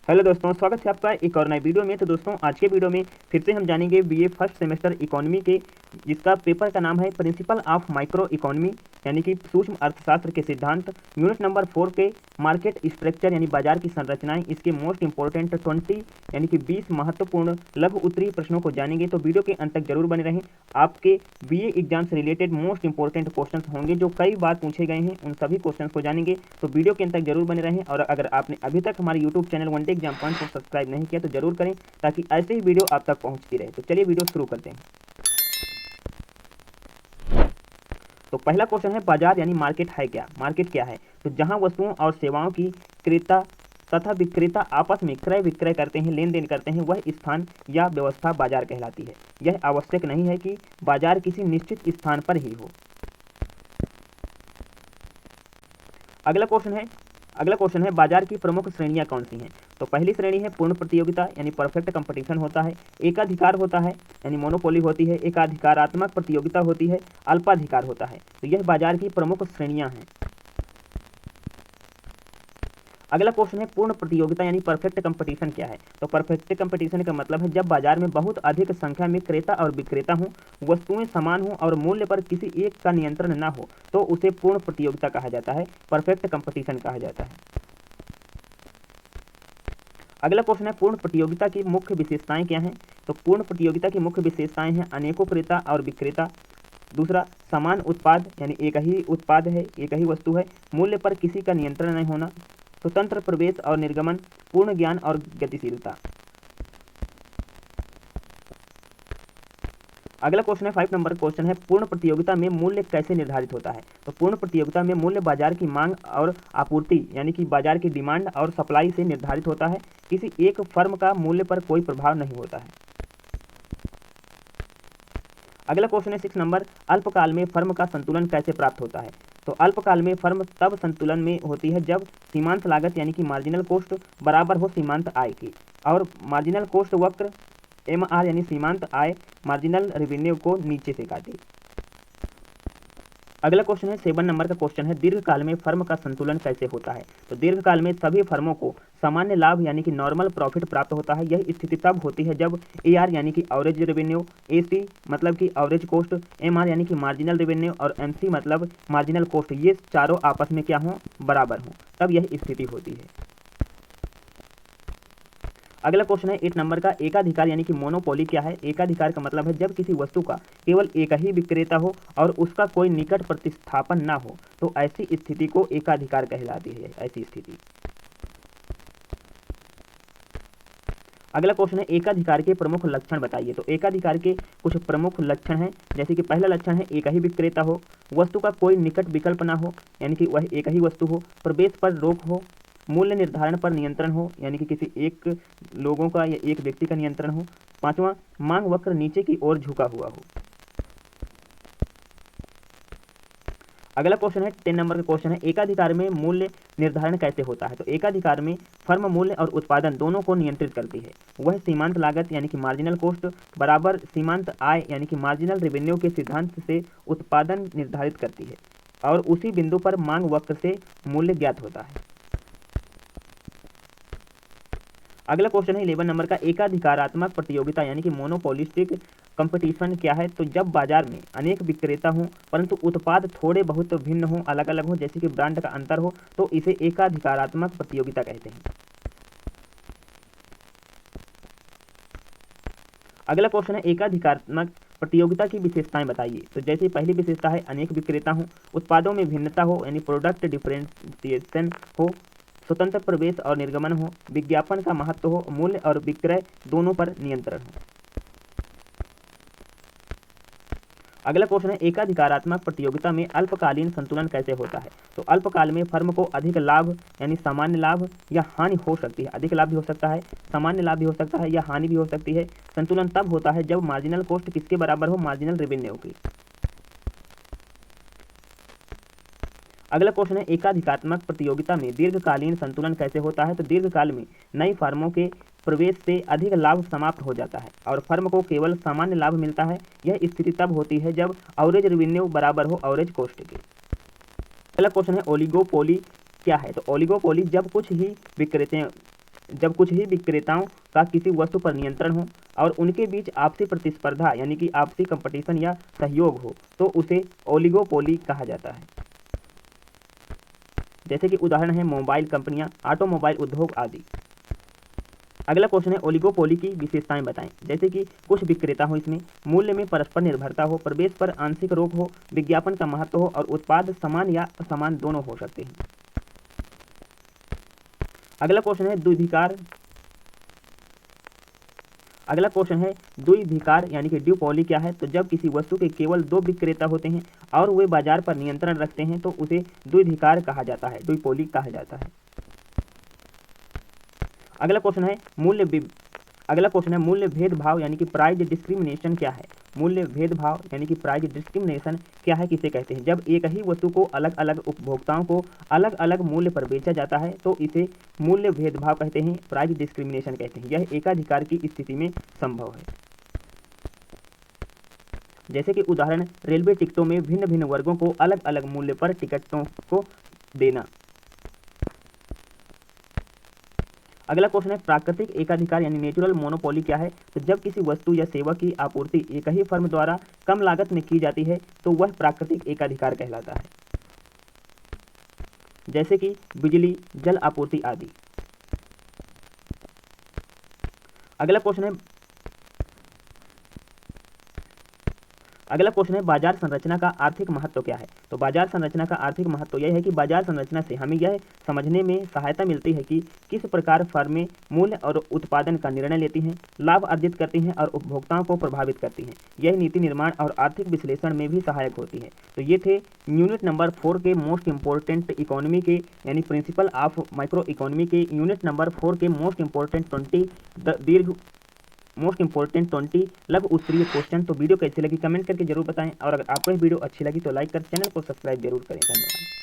Hello दोस्तों, स्वागत है आपका एक और नए वीडियो में। तो दोस्तों, आज के वीडियो में फिर से हम जानेंगे बीए फर्स्ट सेमेस्टर इकोनॉमी के, जिसका पेपर का नाम है प्रिंसिपल ऑफ माइक्रो इकोनॉमी यानी कि सूक्ष्म अर्थशास्त्र के सिद्धांत, यूनिट नंबर 4 के मार्केट स्ट्रक्चर यानी बाजार की संरचनाएं। इसके मोस्ट इंपोर्टेंट 20 यानी कि 20 महत्वपूर्ण लघु उत्तरीय प्रश्नों को जानेंगे। तो वीडियो के अंत तक जरूर बने रहें। आपके बीए एग्जाम से रिलेटेड मोस्ट इंपोर्टेंट क्वेश्चन होंगे जो कई बार पूछे गए हैं, उन सभी क्वेश्चन को जानेंगे। तो वीडियो के अंत तक जरूर बने रहें। और अगर आपने अभी तक हमारे YouTube channel one day exam point को सब्सक्राइब नहीं किया तो जरूर करें, ताकि ऐसे ही वीडियो आप तक पहुंचती रहे। तो चलिए वीडियो शुरू करते हैं। तो पहला क्वेश्चन है, बाजार यानी मार्केट है क्या? मार्केट क्या है? तो जहां वस्तुओं और सेवाओं की क्रेता तथा विक्रेता आपस में क्रय विक्रय करते हैं, लेन देन करते हैं, वह स्थान या व्यवस्था बाजार कहलाती है। यह आवश्यक नहीं है कि बाजार किसी निश्चित स्थान पर ही हो। अगला क्वेश्चन है बाजार की प्रमुख श्रेणियां कौन सी हैं? तो पहली श्रेणी है पूर्ण प्रतियोगिता यानी परफेक्ट कंपटीशन होता है, एकाधिकार होता है यानी मोनोपोली होती है, एकाधिकारात्मक प्रतियोगिता होती है, अल्पाधिकार होता है। तो यह बाजार की प्रमुख श्रेणियां हैं। अगला क्वेश्चन है पूर्ण प्रतियोगिता यानी परफेक्ट कंपटीशन क्या है? तो परफेक्ट कंपटीशन का मतलब है जब बाजार में बहुत अधिक संख्या में क्रेता और विक्रेता हों, वस्तुएं समान हों और मूल्य पर किसी एक का नियंत्रण न हो, तो उसे पूर्ण प्रतियोगिता कहा जाता है, परफेक्ट कंपटीशन कहा जाता है। अगला क्वेश्चन है पूर्ण प्रतियोगिता की मुख्य विशेषताएं क्या हैं? तो पूर्ण प्रतियोगिता की मुख्य विशेषताएं हैं अनेकों क्रेता और विक्रेता, दूसरा समान उत्पाद यानी एक ही उत्पाद है, एक ही वस्तु है, मूल्य पर किसी का नियंत्रण नहीं होना, स्वतंत्र प्रवेश और निर्गमन, पूर्ण ज्ञान और गतिशीलता। अगला क्वेश्चन है 5 नंबर क्वेश्चन है पूर्ण प्रतियोगिता में मूल्य कैसे निर्धारित होता है? तो पूर्ण प्रतियोगिता में मूल्य बाजार की मांग और आपूर्ति यानी कि बाजार की डिमांड और सप्लाई से निर्धारित होता है। किसी एक फर्म का मूल्य पर कोई प्रभाव नहीं होता है। अगला क्वेश्चन है 6 नंबर, अल्पकाल में फर्म का संतुलन कैसे प्राप्त होता है? तो अल्पकाल में फर्म तब संतुलन में होती है जब सीमांत लागत यानी कि मार्जिनल कॉस्ट बराबर हो सीमांत आय की, और मार्जिनल कॉस्ट वक्र MR यानी सीमांत आय मार्जिनल रेवेन्यू को नीचे से काटे। अगला क्वेश्चन है 7 नंबर का क्वेश्चन है दीर्घकाल में फर्म का संतुलन कैसे होता है? तो दीर्घकाल में सभी फर्मों को सामान्य लाभ यानी कि नॉर्मल प्रॉफिट प्राप्त होता है। यह स्थिति तब होती है जब AR यानी कि एवरेज रेवेन्यू, AC मतलब कि एवरेज कॉस्ट, MR यानी कि मार्जिनल रेवेन्यू और MC मतलब मार्जिनल कॉस्ट, ये चारों आपस में क्या हों? बराबर हों, तब यह स्थिति होती है। अगला क्वेश्चन है 8 नंबर का, एकाधिकार यानी कि मोनोपोली क्या है? एकाधिकार का मतलब है जब किसी वस्तु का केवल एक ही विक्रेता हो और उसका कोई निकट प्रतिस्थापन ना हो, तो ऐसी स्थिति को एकाधिकार कहलाती है। ऐसी स्थिति। अगला क्वेश्चन है एकाधिकार के प्रमुख लक्षण बताइए। तो एकाधिकार के कुछ प्रमुख लक्षण हैं, जैसे कि पहला लक्षण है एक ही विक्रेता हो, वस्तु का कोई निकट विकल्प ना हो यानी कि वह एक ही वस्तु हो, प्रवेश पर रोक हो, मूल्य निर्धारण पर नियंत्रण हो यानी कि किसी एक लोगों का या एक व्यक्ति का नियंत्रण हो, पांचवा मांग वक्र नीचे की ओर झुका हुआ हो। अगला क्वेश्चन है 10 नंबर का क्वेश्चन है एकाधिकार में मूल्य निर्धारण कैसे होता है? तो एकाधिकार में फर्म मूल्य और उत्पादन दोनों को नियंत्रित करती है। वह सीमांत लागत यानी कि मार्जिनल कॉस्ट बराबर सीमांत आय यानी कि मार्जिनल रेवेन्यू के सिद्धांत से उत्पादन निर्धारित करती है, और उसी बिंदु पर मांग वक्र से मूल्य ज्ञात होता है। अगला क्वेश्चन है 11 नंबर का, एकाधिकारात्मक प्रतियोगिता यानी कि मोनोपोलिस्टिक कंपटीशन क्या है? तो जब बाजार में अनेक विक्रेता हों परंतु उत्पाद थोड़े बहुत भिन्न हों, अलग अलग हों, जैसे कि ब्रांड का अंतर हो, तो इसे एकाधिकारात्मक प्रतियोगिता कहते हैं। अगला क्वेश्चन है एकाधिकारात्मक प्रतियोगिता की विशेषताएं बताइए। तो जैसे पहली विशेषता है अनेक विक्रेता हों, उत्पादों में भिन्नता हो यानी प्रोडक्ट डिफरेंशिएशन हो, स्वतंत्र प्रवेश और निर्गमन हो, विज्ञापन का महत्व हो, मूल्य और विक्रय दोनों पर नियंत्रण हो। अगला क्वेश्चन है एकाधिकारात्मक प्रतियोगिता में अल्पकालीन संतुलन कैसे होता है? तो अल्पकाल में फर्म को अधिक लाभ यानी सामान्य लाभ या हानि हो सकती है। अधिक लाभ भी हो सकता है, सामान्य लाभ भी हो सकता है, या हानि भी हो सकती है। संतुलन तब होता है जब मार्जिनल कॉस्ट किसके बराबर हो? मार्जिनल रेवेन्यू की। अगला क्वेश्चन है एकाधिकारात्मक प्रतियोगिता में दीर्घकालीन संतुलन कैसे होता है? तो दीर्घकाल में नई फर्मों के प्रवेश से अधिक लाभ समाप्त हो जाता है और फर्म को केवल सामान्य लाभ मिलता है। यह स्थिति तब होती है जब एवरेज रेवेन्यू बराबर हो एवरेज कॉस्ट के। अगला क्वेश्चन है ओलिगोपोली क्या है? तो ओलिगोपोली जब कुछ ही विक्रेता जब कुछ ही विक्रेताओं का किसी वस्तु पर नियंत्रण हो और उनके बीच आपसी प्रतिस्पर्धा यानी कि आपसी कंपटीशन या सहयोग हो तो उसे ओलिगोपोली कहा जाता है। जैसे कि उदाहरण है मोबाइल कंपनियां, ऑटोमोबाइल उद्योग आदि। अगला क्वेश्चन है ओलिगोपोली की विशेषताएं बताएं। जैसे कि कुछ विक्रेता हो, इसमें मूल्य में परस्पर निर्भरता हो, प्रवेश पर आंशिक रोक हो, विज्ञापन का महत्व हो और उत्पाद समान या असमान दोनों हो सकते हैं। अगला क्वेश्चन है द्विधिकार यानी कि ड्यूपोली क्या है। तो जब किसी वस्तु के केवल दो विक्रेता होते हैं और वे बाजार पर नियंत्रण रखते हैं तो उसे द्विधिकार कहा जाता है, ड्यूपोली कहा जाता है। अगला क्वेश्चन है मूल्य भेदभाव यानी कि प्राइस डिस्क्रिमिनेशन क्या है। मूल्य भेदभाव यानी कि प्राइस डिस्क्रिमिनेशन क्या है, किसे कहते हैं। जब एक ही वस्तु को अलग अलग उपभोक्ताओं को अलग अलग मूल्य पर बेचा जाता है तो इसे मूल्य भेदभाव कहते हैं, प्राइस डिस्क्रिमिनेशन कहते हैं। यह एकाधिकार की स्थिति में संभव है। जैसे कि उदाहरण रेलवे टिकटों में भिन्न भिन्न वर्गों को अलग अलग मूल्य पर टिकटों को देना। अगला क्वेश्चन है प्राकृतिक एकाधिकार यानी नेचुरल मोनोपोली क्या है। तो जब किसी वस्तु या सेवा की आपूर्ति एक ही फर्म द्वारा कम लागत में की जाती है तो वह प्राकृतिक एकाधिकार कहलाता है। जैसे कि बिजली, जल आपूर्ति आदि। अगला क्वेश्चन है बाजार संरचना का आर्थिक महत्व क्या है। तो बाजार संरचना का आर्थिक महत्व यह है कि बाजार संरचना से हमें यह समझने में सहायता मिलती है कि किस प्रकार फर्में मूल्य और उत्पादन का निर्णय लेती हैं, लाभ अर्जित करती हैं और उपभोक्ताओं को प्रभावित करती हैं। यह नीति निर्माण और आर्थिक विश्लेषण में भी सहायक होती है। तो ये थे यूनिट नंबर 4 के मोस्ट इंपॉर्टेंट इकोनॉमी के यानी प्रिंसिपल ऑफ माइक्रो इकोनॉमी के यूनिट नंबर 4 के मोस्ट इंपॉर्टेंट 20 लघु उत्तरीय क्वेश्चन। तो वीडियो कैसी लगी कमेंट करके जरूर बताएं और अगर आपको यह वीडियो अच्छी लगी तो लाइक कर चैनल को सब्सक्राइब जरूर करें। धन्यवाद।